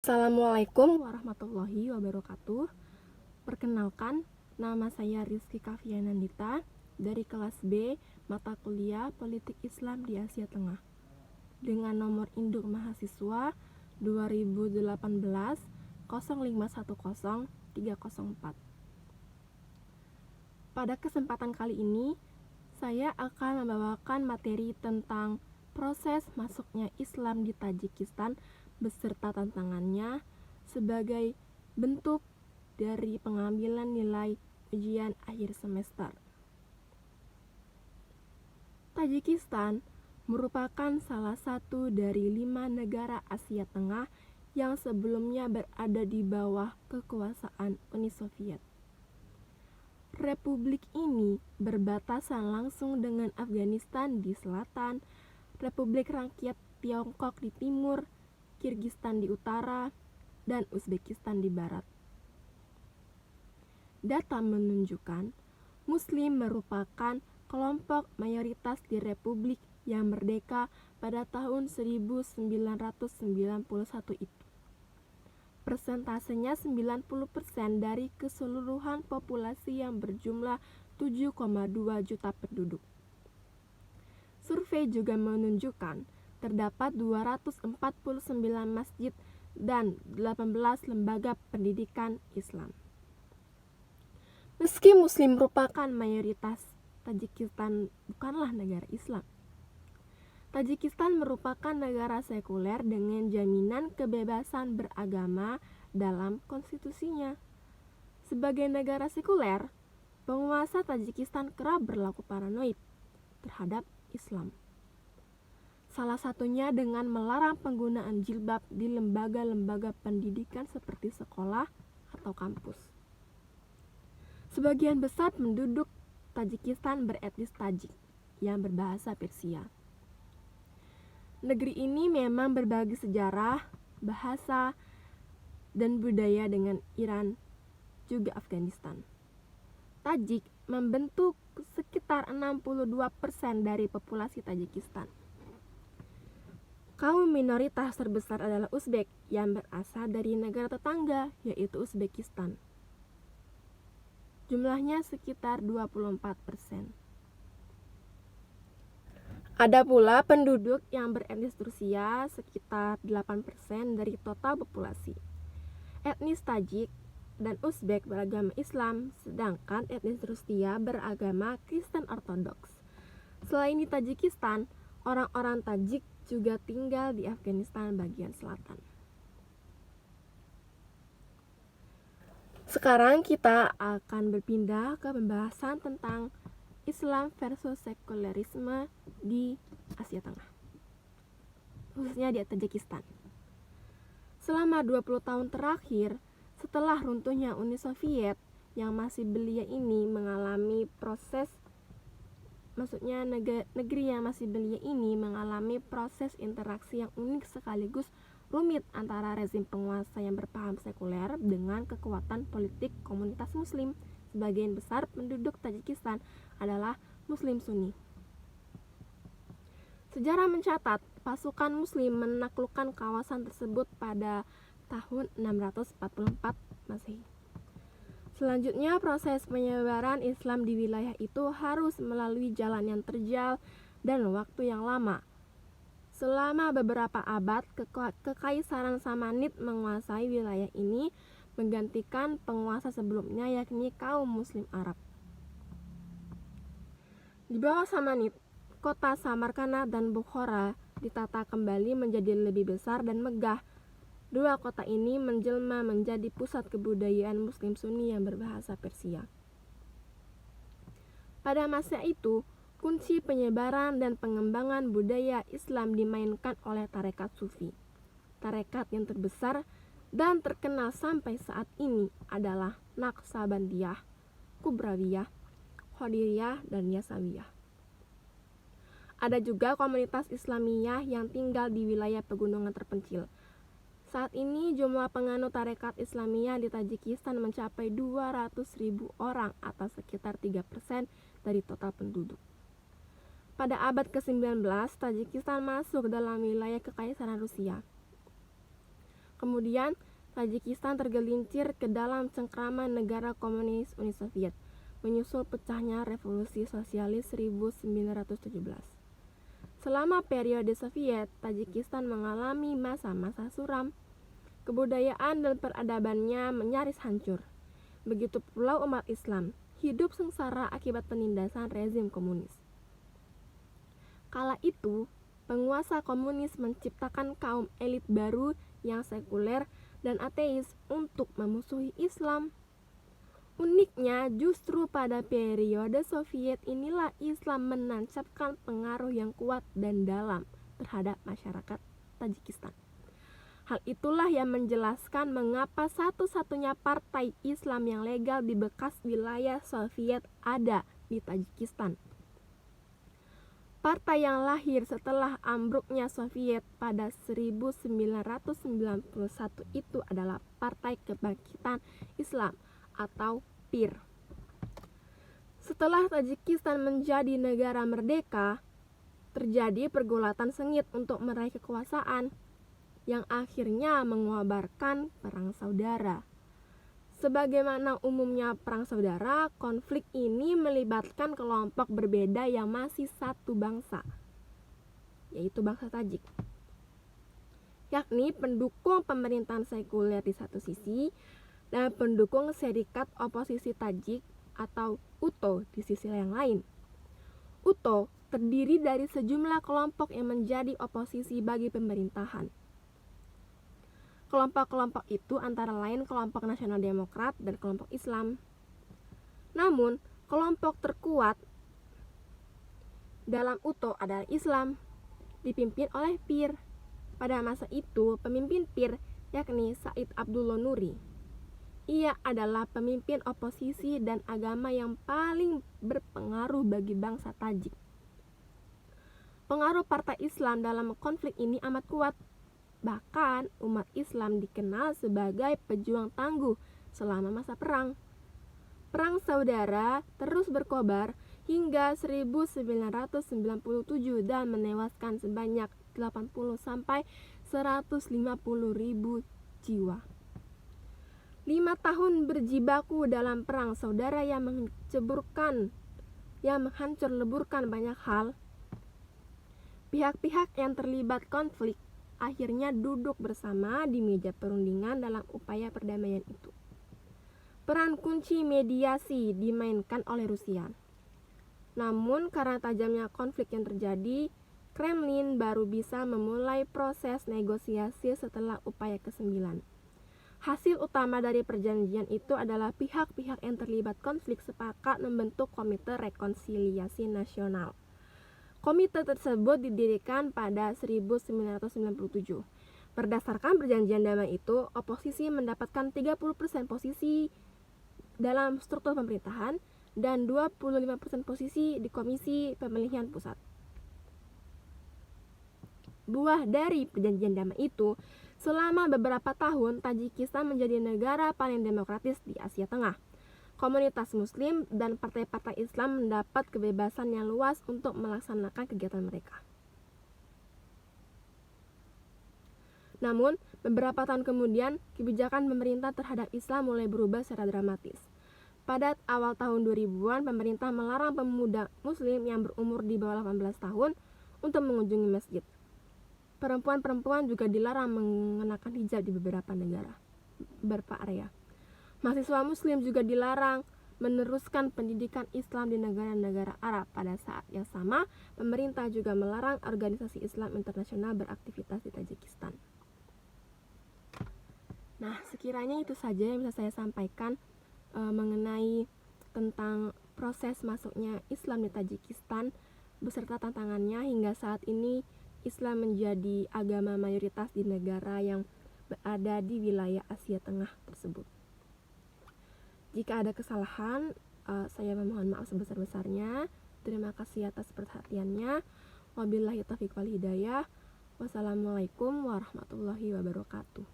Assalamualaikum warahmatullahi wabarakatuh. Perkenalkan, nama saya Rizky Kavianandita dari kelas B mata kuliah Politik Islam di Asia Tengah dengan nomor induk mahasiswa 2018 0510 304. Pada kesempatan kali ini, saya akan membawakan materi tentang proses masuknya Islam di Tajikistan beserta tantangannya sebagai bentuk dari pengambilan nilai ujian akhir semester. Tajikistan merupakan salah satu dari 5 negara Asia Tengah yang sebelumnya berada di bawah kekuasaan Uni Soviet. Republik ini berbatasan langsung dengan Afghanistan di selatan, Republik Rakyat Tiongkok di timur, Kirgistan di utara, dan Uzbekistan di barat. Data menunjukkan Muslim merupakan kelompok mayoritas di Republik yang merdeka pada tahun 1991 itu. Persentasenya 90% dari keseluruhan populasi yang berjumlah 7,2 juta penduduk. Survei juga menunjukkan terdapat 249 masjid dan 18 lembaga pendidikan Islam. Meski Muslim merupakan mayoritas, Tajikistan bukanlah negara Islam. Tajikistan merupakan negara sekuler dengan jaminan kebebasan beragama dalam konstitusinya. Sebagai negara sekuler, penguasa Tajikistan kerap berlaku paranoid terhadap Islam. Salah satunya dengan melarang penggunaan jilbab di lembaga-lembaga pendidikan seperti sekolah atau kampus. Sebagian besar penduduk Tajikistan beretnis Tajik yang berbahasa Persia. Negeri ini memang berbagi sejarah, bahasa, dan budaya dengan Iran, juga Afghanistan. Tajik membentuk sekitar 62% dari populasi Tajikistan. Kaum minoritas terbesar adalah Uzbek yang berasal dari negara tetangga, yaitu Uzbekistan. Jumlahnya sekitar 24%. Ada pula penduduk yang beretnis Rusia sekitar 8% dari total populasi. Etnis Tajik dan Uzbek beragama Islam, sedangkan etnis Rusia beragama Kristen Ortodoks. Selain di Tajikistan, orang-orang Tajik juga tinggal di Afghanistan bagian selatan. Sekarang kita akan berpindah ke pembahasan tentang Islam versus sekulerisme di Asia Tengah, khususnya di Tajikistan. Selama 20 tahun terakhir, setelah runtuhnya Uni Soviet, yang masih belia ini mengalami proses negeri yang masih belia ini mengalami proses interaksi yang unik sekaligus rumit antara rezim penguasa yang berpaham sekuler dengan kekuatan politik komunitas Muslim. Sebagian besar penduduk Tajikistan adalah Muslim Sunni. Sejarah mencatat pasukan Muslim menaklukkan kawasan tersebut pada tahun 644 Masehi. Selanjutnya, proses penyebaran Islam di wilayah itu harus melalui jalan yang terjal dan waktu yang lama. Selama beberapa abad, Kekaisaran Samanid menguasai wilayah ini, menggantikan penguasa sebelumnya yakni kaum Muslim Arab. Di bawah Samanid, kota Samarkand dan Bukhara ditata kembali menjadi lebih besar dan megah. Dua kota ini menjelma menjadi pusat kebudayaan Muslim Sunni yang berbahasa Persia. Pada masa itu, kunci penyebaran dan pengembangan budaya Islam dimainkan oleh tarekat Sufi. Tarekat yang terbesar dan terkenal sampai saat ini adalah Naqsabandiyah, Kubrawiyah, Qadiriyah, dan Yasawiyah. Ada juga komunitas Islamiyah yang tinggal di wilayah pegunungan terpencil. Saat ini jumlah penganut tarekat Islamiyah di Tajikistan mencapai 200.000 orang atau sekitar 3% dari total penduduk. Pada abad ke-19, Tajikistan masuk dalam wilayah Kekaisaran Rusia. Kemudian, Tajikistan tergelincir ke dalam cengkraman negara komunis Uni Soviet, menyusul pecahnya revolusi sosialis 1917. Selama periode Soviet, Tajikistan mengalami masa-masa suram. Kebudayaan dan peradabannya nyaris hancur. Begitu pula umat Islam, hidup sengsara akibat penindasan rezim komunis. Kala itu, penguasa komunis menciptakan kaum elit baru yang sekuler dan ateis untuk memusuhi Islam. Uniknya, justru pada periode Soviet inilah Islam menancapkan pengaruh yang kuat dan dalam terhadap masyarakat Tajikistan. Hal itulah yang menjelaskan mengapa satu-satunya partai Islam yang legal di bekas wilayah Soviet ada di Tajikistan. Partai yang lahir setelah ambruknya Soviet pada 1991 itu adalah Partai Kebangkitan Islam atau PIR. Setelah Tajikistan menjadi negara merdeka, terjadi pergulatan sengit untuk meraih kekuasaan yang akhirnya mengobarkan perang saudara. Sebagaimana umumnya perang saudara, konflik ini melibatkan kelompok berbeda yang masih satu bangsa, yaitu bangsa Tajik, yakni pendukung pemerintahan sekuler di satu sisi dan pendukung serikat oposisi Tajik atau UTO di sisi yang lain. UTO terdiri dari sejumlah kelompok yang menjadi oposisi bagi pemerintahan. Kelompok-kelompok itu antara lain kelompok Nasional Demokrat dan kelompok Islam. Namun, kelompok terkuat dalam UTO adalah Islam, dipimpin oleh PIR. Pada masa itu, pemimpin PIR yakni Said Abdullah Nuri. Ia adalah pemimpin oposisi dan agama yang paling berpengaruh bagi bangsa Tajik. Pengaruh partai Islam dalam konflik ini amat kuat. Bahkan umat Islam dikenal sebagai pejuang tangguh selama masa perang. Perang saudara terus berkobar hingga 1997 dan menewaskan sebanyak 80 sampai 150 ribu jiwa. 5 tahun berjibaku dalam perang saudara yang menghancur leburkan banyak hal. Pihak-pihak yang terlibat konflik akhirnya duduk bersama di meja perundingan dalam upaya perdamaian itu. Peran kunci mediasi dimainkan oleh Rusia. Namun karena tajamnya konflik yang terjadi, Kremlin baru bisa memulai proses negosiasi setelah upaya ke-9. Hasil utama dari perjanjian itu adalah pihak-pihak yang terlibat konflik sepakat membentuk Komite Rekonsiliasi Nasional. Komite tersebut didirikan pada 1997. Berdasarkan perjanjian damai itu, oposisi mendapatkan 30% posisi dalam struktur pemerintahan dan 25% posisi di Komisi Pemilihan Pusat. Buah dari perjanjian damai itu, selama beberapa tahun Tajikistan menjadi negara paling demokratis di Asia Tengah. Komunitas Muslim dan partai-partai Islam mendapat kebebasan yang luas untuk melaksanakan kegiatan mereka. Namun, beberapa tahun kemudian, kebijakan pemerintah terhadap Islam mulai berubah secara dramatis. Pada awal tahun 2000-an, pemerintah melarang pemuda Muslim yang berumur di bawah 18 tahun untuk mengunjungi masjid. Perempuan-perempuan juga dilarang mengenakan hijab di beberapa area. Mahasiswa Muslim juga dilarang meneruskan pendidikan Islam di negara-negara Arab. Pada saat yang sama, pemerintah juga melarang organisasi Islam internasional beraktivitas di Tajikistan. Nah, sekiranya itu saja yang bisa saya sampaikan mengenai tentang proses masuknya Islam di Tajikistan beserta tantangannya. Hingga saat ini Islam menjadi agama mayoritas di negara yang berada di wilayah Asia Tengah tersebut. Jika ada kesalahan, saya memohon maaf sebesar-besarnya. Terima kasih atas perhatiannya. Wabillahi taufiq wal hidayah. Wassalamualaikum warahmatullahi wabarakatuh.